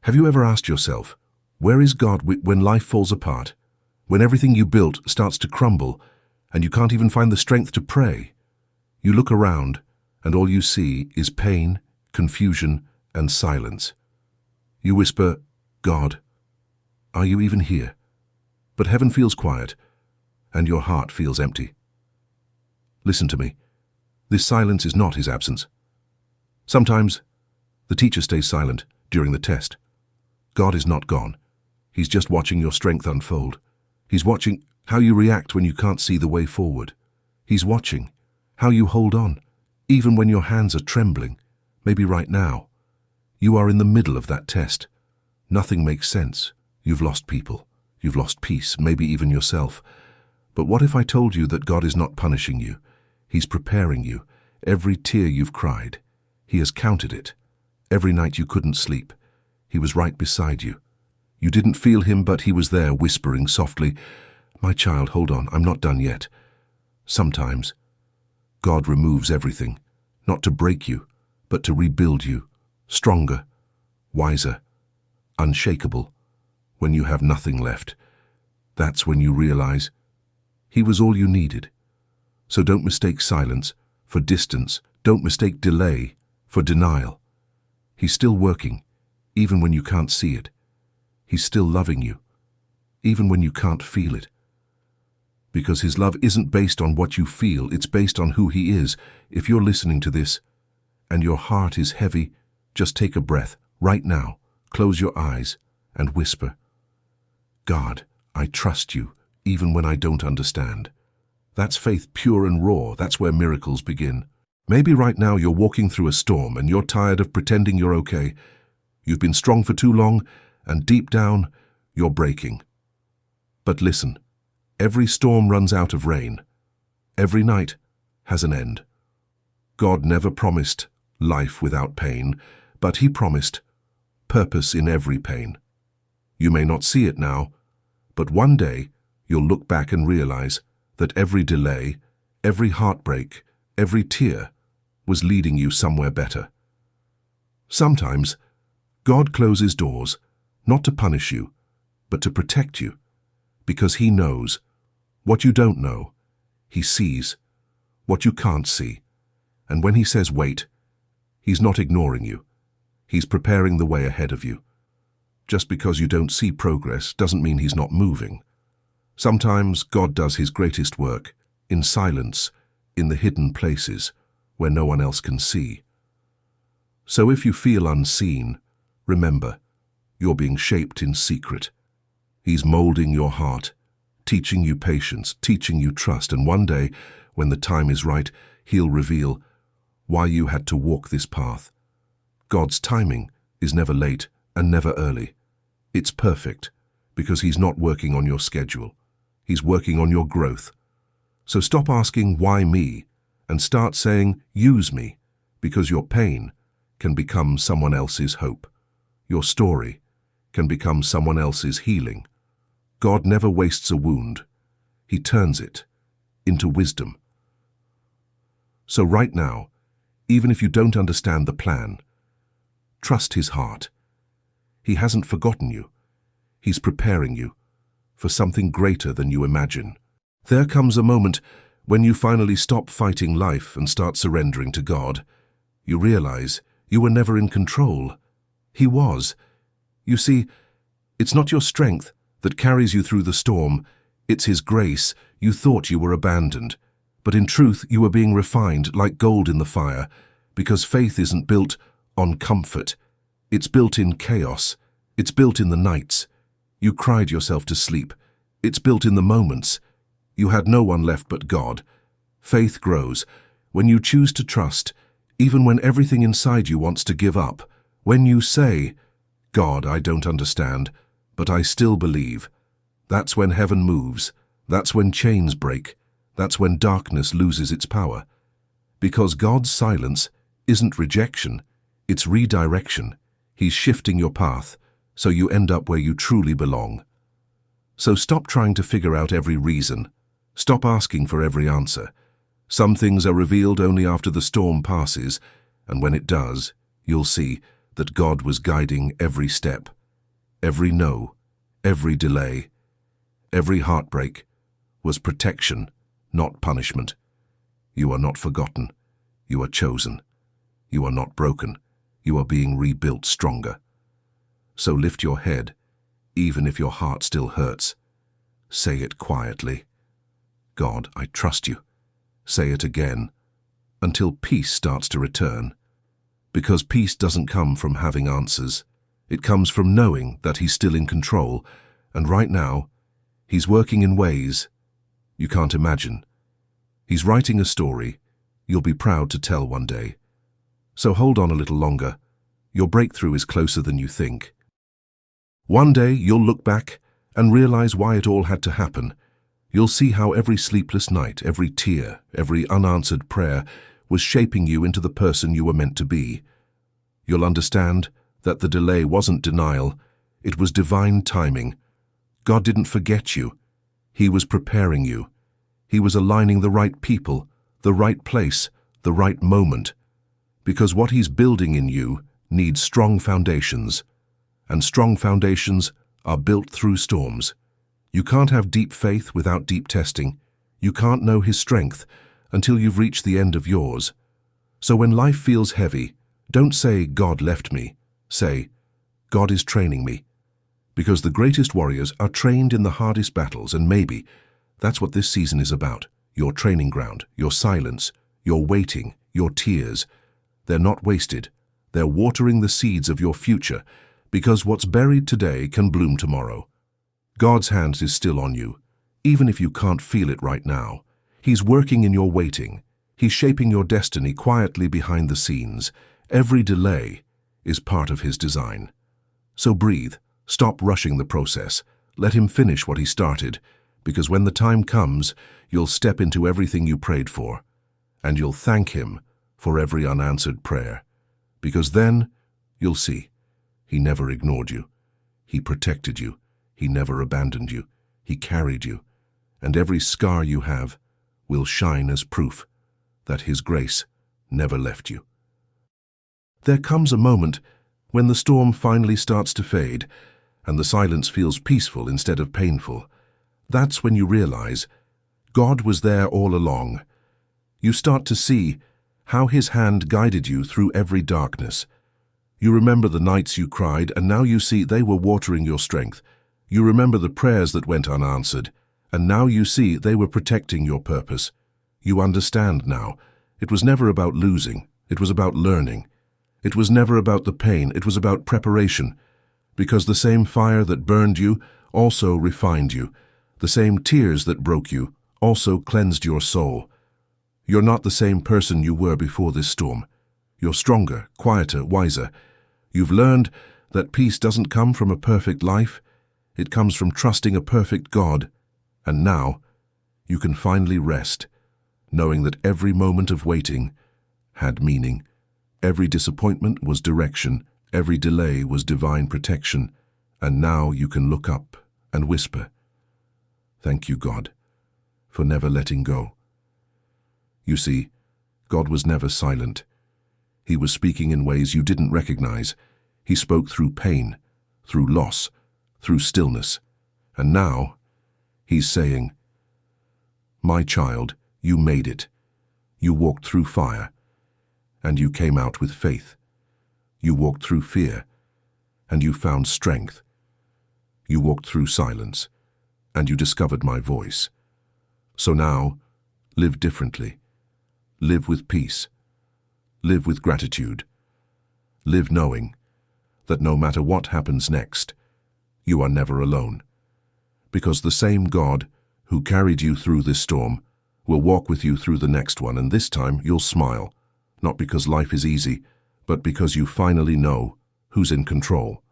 Have you ever asked yourself, where is God when life falls apart? When everything you built starts to crumble and you can't even find the strength to pray? You look around and all you see is pain, confusion, and silence. You whisper, God, are you even here? But heaven feels quiet and your heart feels empty. Listen to me. This silence is not his absence. Sometimes the teacher stays silent during the test. God is not gone. He's just watching your strength unfold. He's watching how you react when you can't see the way forward. He's watching how you hold on, even when your hands are trembling. Maybe right now, you are in the middle of that test. Nothing makes sense. You've lost people. You've lost peace, maybe even yourself. But what if I told you that God is not punishing you? He's preparing you. Every tear you've cried, He has counted it. Every night you couldn't sleep, He was right beside you. You didn't feel Him, but He was there whispering softly, my child, hold on, I'm not done yet. Sometimes God removes everything, not to break you, but to rebuild you, stronger, wiser, unshakable. When you have nothing left, that's when you realize He was all you needed. So don't mistake silence for distance. Don't mistake delay for denial. He's still working, even when you can't see it. He's still loving you, even when you can't feel it. Because His love isn't based on what you feel, it's based on who He is. If you're listening to this and your heart is heavy, just take a breath right now, close your eyes and whisper, God, I trust you, even when I don't understand. That's faith pure and raw. That's where miracles begin. Maybe right now you're walking through a storm and you're tired of pretending you're okay. You've been strong for too long, and deep down, you're breaking. But listen, every storm runs out of rain. Every night has an end. God never promised life without pain, but He promised purpose in every pain. You may not see it now, but one day you'll look back and realize that every delay, every heartbreak, every tear was leading you somewhere better. Sometimes God closes doors, not to punish you, but to protect you, because He knows what you don't know. He sees what you can't see. And when He says wait, He's not ignoring you. He's preparing the way ahead of you. Just because you don't see progress doesn't mean He's not moving. Sometimes God does His greatest work in silence, in the hidden places where no one else can see. So if you feel unseen, remember, you're being shaped in secret. He's molding your heart, teaching you patience, teaching you trust, and one day, when the time is right, He'll reveal why you had to walk this path. God's timing is never late and never early. It's perfect, because He's not working on your schedule. He's working on your growth. So stop asking, why me? And start saying, use me, because your pain can become someone else's hope. Your story can become someone else's healing. God never wastes a wound. He turns it into wisdom. So right now, even if you don't understand the plan, trust His heart. He hasn't forgotten you. He's preparing you for something greater than you imagine. There comes a moment when you finally stop fighting life and start surrendering to God. You realize you were never in control. He was. You see, it's not your strength that carries you through the storm. It's His grace. You thought you were abandoned, but in truth you were being refined like gold in the fire, because faith isn't built on comfort. It's built in chaos. It's built in the nights. You cried yourself to sleep. It's built in the moments. You had no one left but God. Faith grows when you choose to trust, even when everything inside you wants to give up. When you say, God, I don't understand, but I still believe. That's when heaven moves. That's when chains break. That's when darkness loses its power. Because God's silence isn't rejection, it's redirection. He's shifting your path, so you end up where you truly belong. So stop trying to figure out every reason. Stop asking for every answer. Some things are revealed only after the storm passes, and when it does, you'll see that God was guiding every step, every no, every delay, every heartbreak was protection, not punishment. You are not forgotten. You are chosen. You are not broken. You are being rebuilt stronger. So lift your head, even if your heart still hurts. Say it quietly. God, I trust you. Say it again, until peace starts to return. Because peace doesn't come from having answers. It comes from knowing that He's still in control, and right now, He's working in ways you can't imagine. He's writing a story you'll be proud to tell one day. So hold on a little longer. Your breakthrough is closer than you think. One day you'll look back and realize why it all had to happen. You'll see how every sleepless night, every tear, every unanswered prayer was shaping you into the person you were meant to be. You'll understand that the delay wasn't denial, it was divine timing. God didn't forget you. He was preparing you. He was aligning the right people, the right place, the right moment. Because what He's building in you needs strong foundations. And strong foundations are built through storms. You can't have deep faith without deep testing. You can't know His strength until you've reached the end of yours. So when life feels heavy, don't say, God left me. Say, God is training me. Because the greatest warriors are trained in the hardest battles, and maybe that's what this season is about. Your training ground, your silence, your waiting, your tears. They're not wasted. They're watering the seeds of your future, because what's buried today can bloom tomorrow. God's hand is still on you, even if you can't feel it right now. He's working in your waiting. He's shaping your destiny quietly behind the scenes. Every delay is part of His design. So breathe. Stop rushing the process. Let Him finish what He started, because when the time comes, you'll step into everything you prayed for, and you'll thank Him for every unanswered prayer. Because then you'll see He never ignored you. He protected you. He never abandoned you. He carried you. And every scar you have will shine as proof that His grace never left you. There comes a moment when the storm finally starts to fade, and the silence feels peaceful instead of painful. That's when you realize God was there all along. You start to see how His hand guided you through every darkness. You remember the nights you cried, and now you see they were watering your strength. You remember the prayers that went unanswered, and now you see they were protecting your purpose. You understand now. It was never about losing. It was about learning. It was never about the pain. It was about preparation. Because the same fire that burned you also refined you. The same tears that broke you also cleansed your soul. You're not the same person you were before this storm. You're stronger, quieter, wiser. You've learned that peace doesn't come from a perfect life. It comes from trusting a perfect God. And now, you can finally rest, knowing that every moment of waiting had meaning. Every disappointment was direction. Every delay was divine protection, and now you can look up and whisper, "Thank you, God, for never letting go." You see, God was never silent. He was speaking in ways you didn't recognize. He spoke through pain, through loss, through stillness. And now, He's saying, "My child, you made it. You walked through fire, and you came out with faith. You walked through fear, and you found strength. You walked through silence, and you discovered my voice. So now, live differently. Live with peace. Live with gratitude. Live knowing that no matter what happens next, you are never alone. Because the same God who carried you through this storm will walk with you through the next one, and this time you'll smile, not because life is easy, but because you finally know who's in control.